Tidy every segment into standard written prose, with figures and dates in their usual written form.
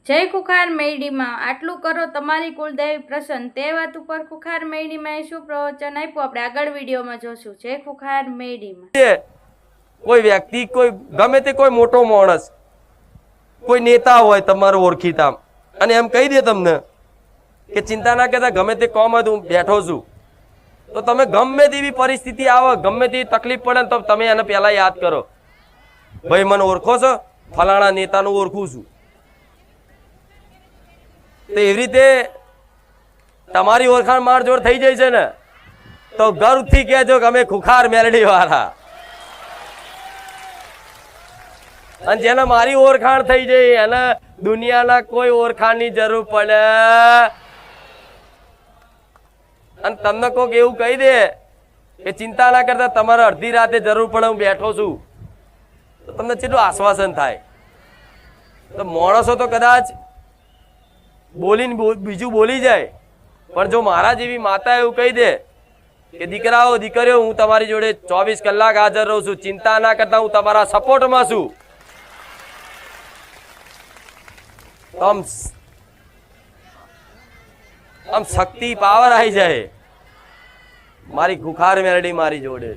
જય ખુખાર મેરડીમાં આટલું કરો તમારી કુલદેવી પ્રસન્ન તે વાત ઉપર ખુખાર મેરડીમાં શું પ્રવચન આપ્યું આપણે આગળ વિડીયોમાં જોશું. જય ખુખાર મેરડીમાં કોઈ વ્યક્તિ કોઈ ગમે તે કોઈ મોટો માણસ કોઈ નેતા હોય તમારો ઓળખીતા અને એમ કહી દે તમને કે ચિંતા ના કરતા ગમે તે કામ હતું બેઠો છું, તો તમે ગમે તેવી પરિસ્થિતિ આવે ગમે તેવી તકલીફ પડે ને તો તમે એને પહેલા યાદ કરો, ભાઈ મને ઓળખો છો, ફલાણા નેતાનું ઓળખું છું. તો એવી રીતે તમારી ઓળખાણ મારજોડ થઈ જાય છે ને તો ગર્વથી કહેજો કે અમે ખુખાર મેલડી વાળા. અને જેને મારી ઓળખાણ થઈ જાય એને દુનિયાના કોઈ ઓળખાણની જરૂર પડે અને તમને કોઈક એવું કહી દે કે ચિંતા ના કરતા તમારે અડધી રાતે જરૂર પડે હું બેઠો છું, તો તમને કેટલું આશ્વાસન થાય. તો માણસો તો કદાચ બોલીને બીજું બોલી જાય, પણ જો મારા જેવી માતા એવું કહી દે કે દીકરાઓ દીકરીઓ હું તમારી જોડે 24 કલાક હાજર રહું છું, ચિંતા ના કરતા હું તમારા સપોર્ટમાં છું, આમ શક્તિ પાવર આવી જાય. મારી ખુખાર મેલડી મારી જોડે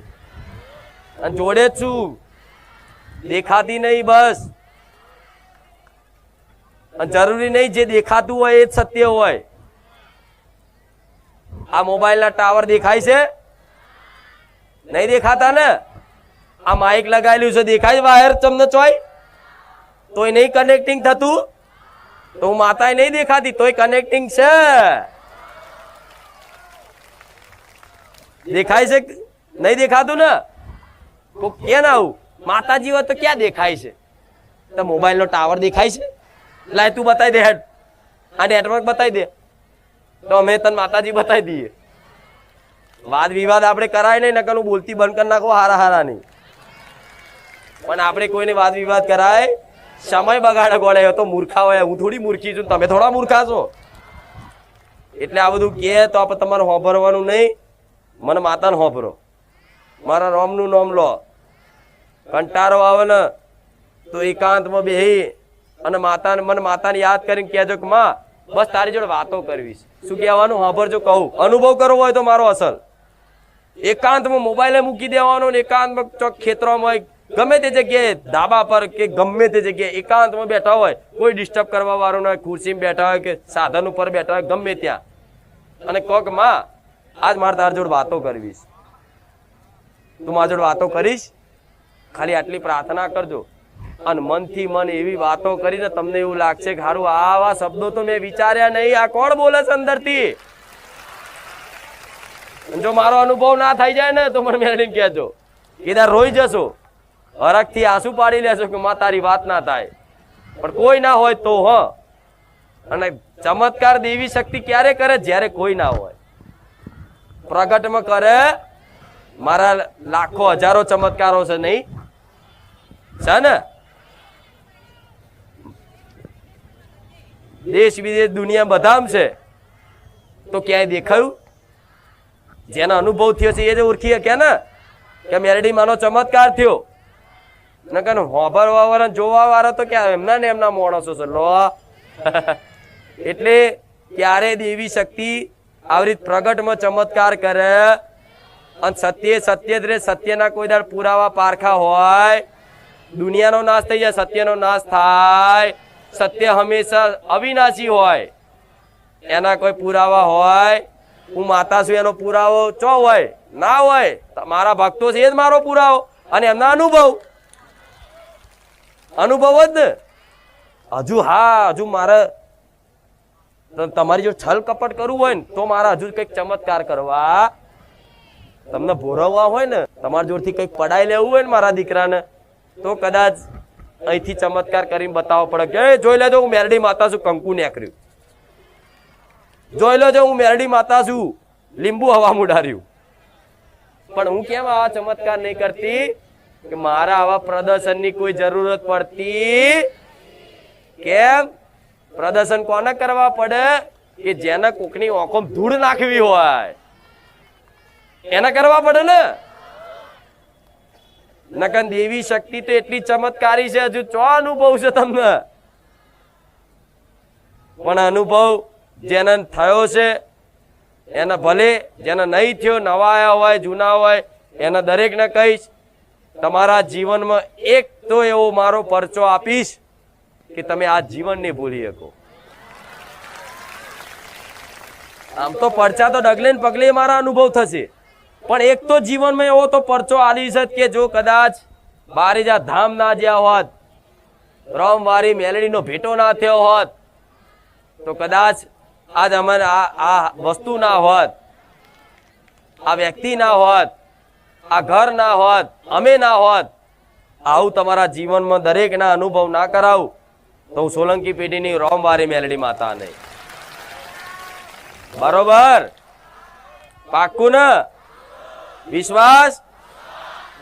અને જોડે જ છું, દેખાતી નહીં બસ. અને જરૂરી નહીં જે દેખાતું હોય એ જ સત્ય હોય. આ મોબાઈલ ના ટાવર દેખાય છે? નહીં દેખાતા ને. આ માઇક લગાવેલું છે દેખાય વાયર તમને ચોય તોય નહીં કનેક્ટિંગ થતું, તો માતા નહીં દેખાતી તોય કનેક્ટિંગ છે. દેખાય છે નહીં દેખાતું ને? કે ના આવું માતાજી હોય તો ક્યાં દેખાય છે? તો મોબાઈલ નો ટાવર દેખાય છે? લાય તું બતાવી દે, હેડ આ નેટવર્ક બતાવી દે તો અમે તને માતાજી બતાવી દઈએ. વાદ વિવાદ આપણે કરાય નહીં, નકર બોલતી બંધ કરી નાખો હારા હારા નહીં. પણ આપણે કોઈને વાદ વિવાદ કરાય સમય બગાડે ગોળે તો મૂર્ખા હોય. હું થોડી મૂર્ખી છું, તમે થોડા મૂર્ખા છો. એટલે આ બધું કે તો આપણે તમારે હોભરવાનું નહીં. મને માતાને હોભરો, મારા રામનું નામ લો. કંટાળો આવે ને તો એકાંતમાં બેહી અને માતાને મને માતાને યાદ કરીને કહેજો કે માં બસ તારી જોડે વાતો કરવી. શું કહેવાનું હોભરજો, કહું અનુભવ કરવો હોય તો મારો અસલ. એકાંતમાં મોબાઈલે મૂકી દેવાનો ને એકાંતમાં ચોક ખેતરોમાં હોય ગમે તે જગ્યાએ ધાબા પર કે ગમે તે જગ્યાએ એકાંતમાં બેઠા હોય, કોઈ ડિસ્ટર્બ કરવા વાળું ના હોય, ખુરશીમાં બેઠા હોય કે સાધન ઉપર બેઠા હોય ગમે ત્યાં, અને કહો કે માં આજ મારે તારી જોડે વાતો કરવીશ, તું મારી જોડે વાતો કરીશ, ખાલી આટલી પ્રાર્થના કરજો. અને મનથી મન એવી વાતો કરીને તમને એવું લાગશે કે હારું આવા શબ્દો તો મેં વિચાર્યા નહીં, આ કોણ બોલે છે અંદરથી. જો મારો અનુભવ ના થઈ જાય ને તો મને મેળવીને કહેજો, કીધા રોઈ જશો, હરખથી આંસુ પાડી લેશો કે માં તારી વાત ના થાય. પણ કોઈ ના હોય તો હ. અને ચમત્કાર દેવી શક્તિ ક્યારે કરે? જ્યારે કોઈ ના હોય. પ્રગટમાં કરે. મારા લાખો હજારો ચમત્કારો છે નહીં છે ને? દેશ વિદેશ દુનિયા બધામ છે, તો ક્યાંય દેખાયું? જેનો અનુભવ થયો છે એ જ ઓળખી શકે ને કે મેરડી માનો ચમત્કાર થયો. નકર હોભરવા વાળા જોવા વાળા તો ક્યાં એમના ને એમના માણસો છે લો. એટલે ક્યારે દેવી શક્તિ આવી રીતે પ્રગટમાં ચમત્કાર કરે અને સત્ય સત્ય જ રે. સત્યના કોઈ દર પુરાવા પારખા હોય દુનિયાનો નાશ થઈ જાય, સત્યનો નાશ થાય. સત્ય હંમેશા અવિનાશી હોય, એના કોઈ પુરાવા હોય. હું માતા છું એનો પુરાવો ચો હોય? ના હોય. મારા ભક્તો છે એ જ મારો પુરાવો અને એમના અનુભવ જ ને. હજુ હા હજુ મારે તમારી જો છલ કપટ કરવું હોય ને તો મારા હજુ કઈક ચમત્કાર કરવા, તમને ભોરવવા હોય ને, તમારા જોડથી કઈક પડાઈ લેવું હોય ને મારા દીકરાને, તો કદાચ અહીંથી ચમત્કાર કરીને બતાવવો પડે કે જોઈ લેજો હું મેરડી માતા છું, કંકુ નેકર્યું. જોઈ લેજો હું મેરડી માતા છું, લીંબુ હવા મુડાર્યું. પણ હું કેમ આવા ચમત્કાર નહીં કરતી કે મારા આવા પ્રદર્શનની કોઈ જરૂરત પડતી. કેમ? પ્રદર્શન કોને કરવા પડે? કે જેને કોકની આંખોમાં ધૂળ નાખવી હોય એને કરવા પડે ને. નકન દેવી શક્તિ તો એટલી ચમત્કારી છે, હજુ ચો અનુભવ છે તમને? પણ અનુભવ જેને થયો છે એને ભલે જેને નહીં થયો, નવા આવ્યા હોય જૂના હોય, એને દરેકને કહીશ તમારા જીવનમાં એક તો એવો મારો પરચો આપીશ કે તમે આ જીવન નહીં ભૂલી શકો. આમ તો પરચા તો ડગલે ને પગલે મારા અનુભવ થશે, પણ એક તો જીવનમાં એવો તો પરચો આલી છે કે જો કદાચ બારેજા ધામ ના જ્યાં હોત, રમવારી મેલડીનો ભેટો ના થયો હોત, તો કદાચ આજ અમારે આ વસ્તુ ના હોત, આ વ્યક્તિ ના હોત, આ ઘર ના હોત, અમે ના હોત. આવું તમારા જીવનમાં દરેકના અનુભવ ના કરાવું તો હું સોલંકી પેઢીની રોમવારી મેલડી માતા નહીં. બરોબર? પાક્કું ને? વિશ્વાસ?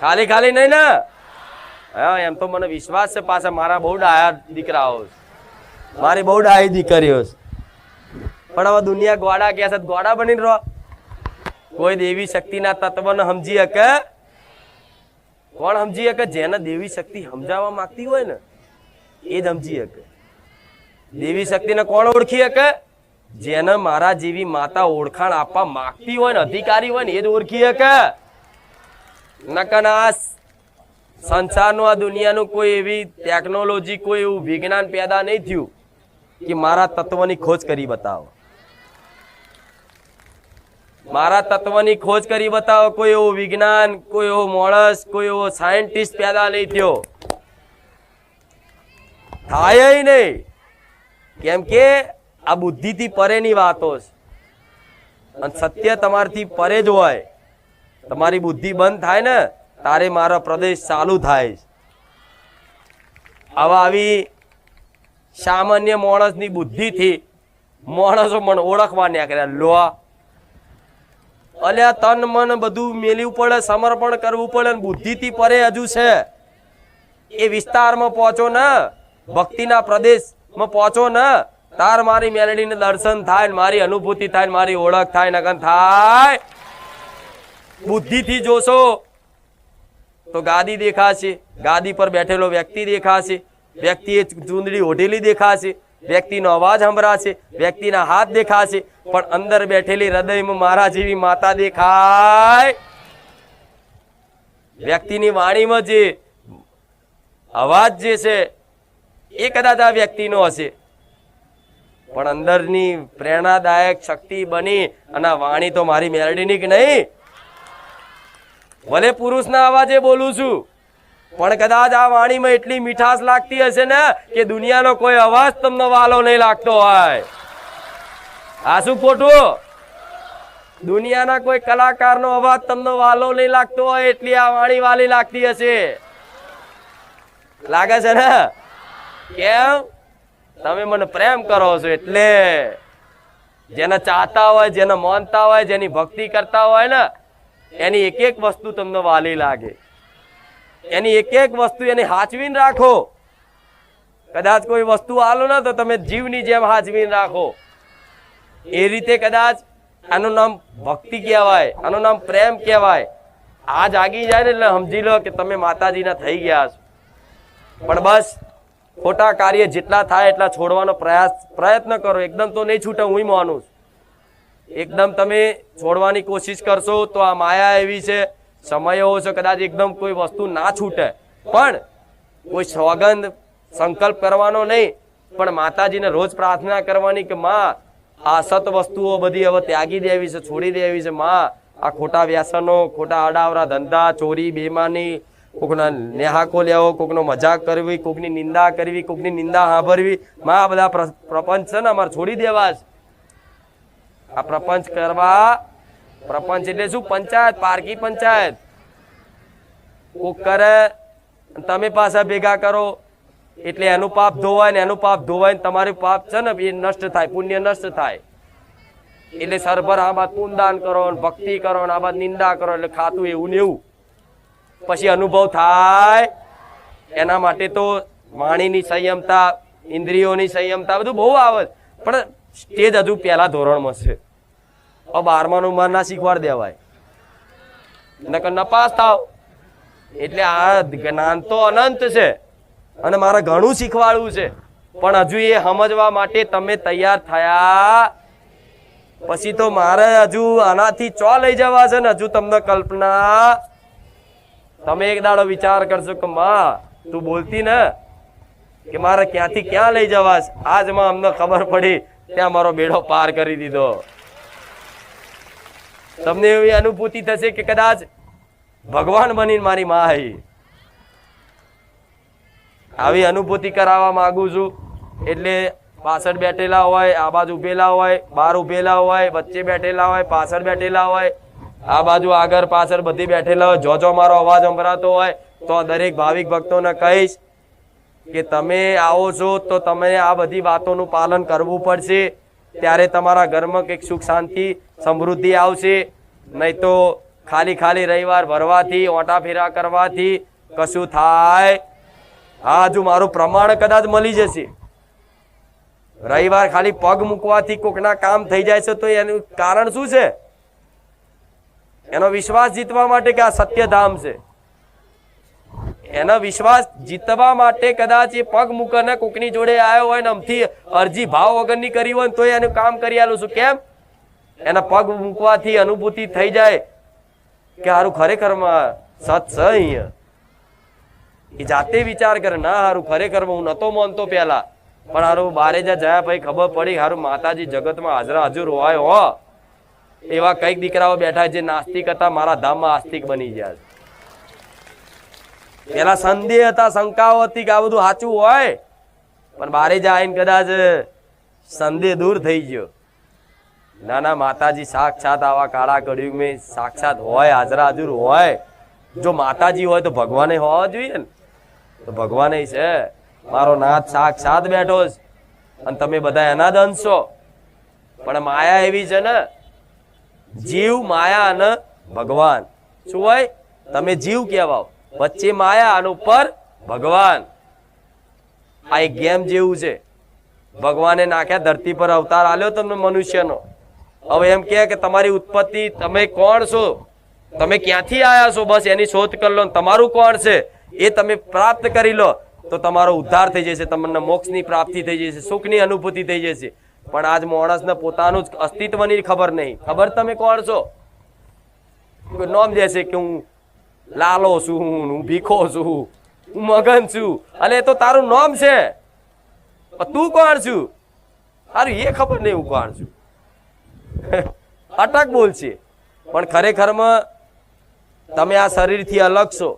ખાલી ખાલી નહીં ને? હા, એમ તો મને વિશ્વાસ છે. પાછા મારા બહુ ડાયા દીકરાઓ, મારી બહુ ડાઈ દીકરીઓ, પણ હવે દુનિયા ગોડા કે છે, ગોડા બની રહો. કોઈ દેવી શક્તિના તત્વને સમજી શકે? કોણ સમજી શકે? જેને દેવી શક્તિ સમજાવવા માંગતી હોય ને એ જ સમજી શકે. દેવી શક્તિને કોણ ઓળખી શકે? જેને મારા જેવી માતા ઓળખાણ આપવા માંગતી હોય ને, અધિકારી હોય ને એ જ ઓળખી શકે. નકર આ સંસારનું, આ દુનિયાનું કોઈ એવી ટેકનોલોજી, કોઈ એવું વિજ્ઞાન પેદા નહીં થયું કે મારા તત્વની ખોજ કરી બતાવો. મારા તત્વની ખોજ કરી બતાવો. કોઈ એવું વિજ્ઞાન, કોઈ એવો માણસ, કોઈ એવો સાયન્ટિસ્ટ પેદા નહીં થયો, થાય નહીં. કેમ કે આ બુદ્ધિથી પરેની વાતો છે અને સત્ય તમારથી પરે જ હોય. તમારી બુદ્ધિ બંધ થાય ને તારે મારો પ્રદેશ ચાલુ થાય. આવા આવી સામાન્ય માણસની બુદ્ધિથી માણસો મને ઓળખવા નીકળ્યા. લો અલ્યા તન મન બધું મેલવું પડે, સમર્પણ કરવું પડે, બુદ્ધિથી પરે હજુ છે. એ વિસ્તારમાં પહોંચો ને, ભક્તિના પ્રદેશમાં પહોંચો ને, તાર મારી મેલડીને દર્શન થાય, મારી અનુભૂતિ થાય, મારી ઓળખ થાય. નકન થાય બુદ્ધિથી જોશો તો ગાદી દેખાશે, ગાદી પર બેઠેલો વ્યક્તિ દેખાશે, વ્યક્તિએ ચૂંદડી ઓઢેલી દેખાશે, વ્યક્તિનો અવાજ સંભળાશે, વ્યક્તિના હાથ દેખાશે, પણ અંદર બેઠેલી હૃદયમાં મારા જેવી માતા દેખાય. વ્યક્તિની વાણીમાં જે અવાજ જે છે એ કદાચ આ વ્યક્તિનો હશે, પણ અંદરની પ્રેરણાદાયક શક્તિ બની અને વાણી તો મારી મેલડીની કે નહીં. ભલે પુરુષના અવાજે બોલું છું, પણ કદાચ આ વાણીમાં એટલી મીઠાશ લાગતી હશે ને કે દુનિયાનો કોઈ અવાજ તમને વાલો નહીં લાગતો હોય. આ શું ખોટું? દુનિયાના કોઈ કલાકારનો અવાજ તમને વાલો નહીં લાગતો હોય એટલી આ વાણી વાલી લાગતી હશે. લાગે છે ને? કેમ? તમે મને પ્રેમ કરો છો એટલે. જેને ચાહતા હોય, જેને માનતા હોય, જેની ભક્તિ કરતા હોય ને, એની એક એક વસ્તુ તમને વાલી લાગે. એની એક એક વસ્તુ એની હાચવીને રાખો. કદાચ કોઈ વસ્તુ આલો ને તો તમે જીવની જેમ હાચવીને રાખો. એ રીતે કદાચ આનું નામ ભક્તિ કહેવાય, આનું નામ પ્રેમ કહેવાય. આ જાગી જાય ને એટલે સમજી લો કે તમે માતાજીના થઈ ગયા છો. પણ બસ ખોટા કાર્ય જેટલા થાય એટલા છોડવાનો પ્રયત્ન કરો. એકદમ તો નહીં છૂટે, હું માનું છું. એકદમ તમે છોડવાની કોશિશ કરશો તો આ માયા એવી છે, સમય એવો છે, કદાચ એકદમ કોઈ વસ્તુ ના છૂટે. પણ કોઈ સોગંદ સંકલ્પ કરવાનો નહીં, પણ માતાજીને રોજ પ્રાર્થના કરવાની કે માં આ સત વસ્તુઓ બધી હવે ત્યાગી દેવી છે, છોડી દેવી છે. માં આ ખોટા વ્યસનો, ખોટા આડાવરા ધંધા, ચોરી, બેમાની, કોકના નેહાકો લેવો, કોકનો મજાક કરવી, કોકની નિંદા કરવી, કોકની નિંદા સાંભળવી, માં આ બધા પ્રપંચ છે ને અમારે છોડી દેવા છે. આ પ્રપંચ કરવા, પ્રપંચ એટલે શું? પંચાયત, પારકી પંચાયત. કોક કરે તમે પાછા ભેગા કરો એટલે એનું પાપ ધોવાય ને એનું પાપ ધોવાય ને તમારું પાપ છે ને એ નષ્ટ થાય, પુણ્ય નષ્ટ થાય. એટલે સરભર આ બાદ પુણદાન કરો, ભક્તિ કરો, આ બાદ નિંદા કરો, એટલે ખાતું એવું ને એવું. પછી અનુભવ થાય. એના માટે તો વાણીની સંયમતા, ઇન્દ્રિયોની સંયમતા બધું બહુ આવે, પણ સ્ટેજ હજુ પહેલા ધોરણમાં છે. 12માનું માર ના શીખવાડ દેવાય, નકર નપાસ થાવ. એટલે આ જ્ઞાન તો અનંત છે અને મારે ઘણું શીખવાડવું છે. પણ હજુ એ સમજવા માટે તમે તૈયાર થયા પછી તો મારે હજુ આનાથી ચો લઈ જવા છે ને હજુ તમને કલ્પના તમે એક દાડો વિચાર કરશો કે માં તું બોલતી ને કે મારે ક્યાંથી ક્યાં લઈ જવા છે આજમાં અમને ખબર પડી ત્યાં મારો બેડો પાર કરી દીધો તમને એવી અનુભૂતિ થશે કે કદાચ ભગવાન બનીને મારી માં આવી આવી અનુભૂતિ કરાવવા માંગુ છું એટલે પાછળ બેઠેલા હોય આ બાજુ ઉભેલા હોય બહાર ઉભેલા હોય વચ્ચે બેઠેલા હોય પાછળ બેઠેલા હોય આ બાજુ આગળ પાછળ બધી બેઠેલા હોય જો મારો અવાજ સંભળાતો હોય તો દરેક ભાવિક ભક્તોને કહીશ કે તમે આવો છો તો તમે આ બધી વાતોનું પાલન કરવું પડશે ત્યારે તમારા ઘરમાં કંઈક સુખ શાંતિ સમૃદ્ધિ આવશે નહીં તો ખાલી ખાલી રવિવાર ભરવાથી ઓટા ફેરા કરવાથી કશું થાય હા હજુ મારું પ્રમાણ કદાચ મળી જશે રવિવાર ખાલી પગ મૂકવાથી કોકના કામ થઈ જાય છે તો એનું કારણ શું છે એનો વિશ્વાસ જીતવા માટે કે આ સત્યધામ છે એનો વિશ્વાસ જીતવા માટે કદાચ એ પગ મૂકને કોકની જોડે આવ્યો હોય ને આમથી અરજી ભાવ વગરની કરી હોય તો એનું કામ કરી આલું છું કેમ એના પગ મૂકવાથી અનુભૂતિ થઈ જાય કે હારું ખરેખરમાં સત છે અહીંયા એ જાતે વિચાર કરે ના હારું ખરેખર હું નતો માનતો પેલા પણ હારું બારે જયા પછી ખબર પડી હારું માતાજી જગતમાં હાજરા હાજર હોય હો એવા કઈક દીકરાઓ બેઠા જે નાસ્તિક હતા મારા ધામમાં આસ્તિક બની ગયા પેલા સંદેહ હતા શંકાઓ હતી કે આ બધું સાચું હોય પણ બારે જાય કદાચ સંદેહ દૂર થઈ ગયો ના ના માતાજી સાક્ષાત આવા કાળા કળિયુગમાં સાક્ષાત હોય હાજરા હાજર હોય જો માતાજી હોય તો ભગવાને હોવા જોઈએ ને તો ભગવાને છે મારો નાથ સાક્ષાત બેઠો છે અને તમે બધા એના જ અંશ છો પણ માયા એવી છે ને જીવ માયા અને ભગવાન શું હોય તમે જીવ કહેવાઓ વચ્ચે માયા અને ઉપર ભગવાન આ એક ગેમ જેવું છે ભગવાને નાખ્યા ધરતી પર અવતાર આલ્યો તમને મનુષ્યનો હવે એમ કે તમારી ઉત્પત્તિ તમે કોણ છો તમે ક્યાંથી આયા છો બસ એની શોધ કરી લો તમારું કોણ છે એ તમે પ્રાપ્ત કરી લો તો તમારો ઉદ્ધાર થઈ જશે તમને મોક્ષની પ્રાપ્તિ થઈ જશે સુખની અનુભૂતિ થઈ જશે પણ આજ માણસને પોતાનું જ અસ્તિત્વની ખબર નહીં ખબર તમે કોણ છો નામ દેશે કે હું લાલો છું હું ભીખો છું હું મગન છું અને તો તારું નામ છે તું કોણ છું સારું એ ખબર નહીં હું કોણ છું અટક બોલશે પણ ખરેખરમાં તમે આ શરીરથી અલગ છો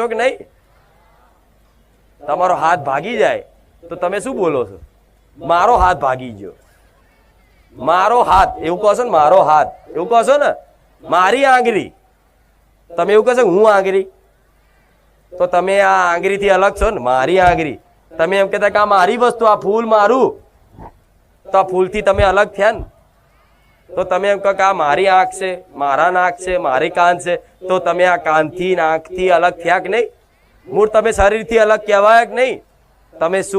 કે નહીં તમારો હાથ ભાગી જાય તો તમે શું બોલો છો મારો હાથ ભાગી ગયો મારો હાથ એવું કહો છો ને મારો હાથ એવું કહો છો ને મારી આંગળી તમે એવું કહો છો હું આંગળી તો તમે આ આંગળીથી અલગ છો ને મારી આંગળી તમે એમ કહેતા કે આ મારી વસ્તુ આ ફૂલ મારું તો આ ફૂલથી તમે અલગ થયા ને તો તમે એમ કહો કે આ મારી આંખ છે મારા નાક છે મારી કાન છે તો તમે આ કાનથી નાકથી અલગ થયા કે નહીં મૂળ તમે શરીરથી અલગ કહેવાય કે નહીં તમે શું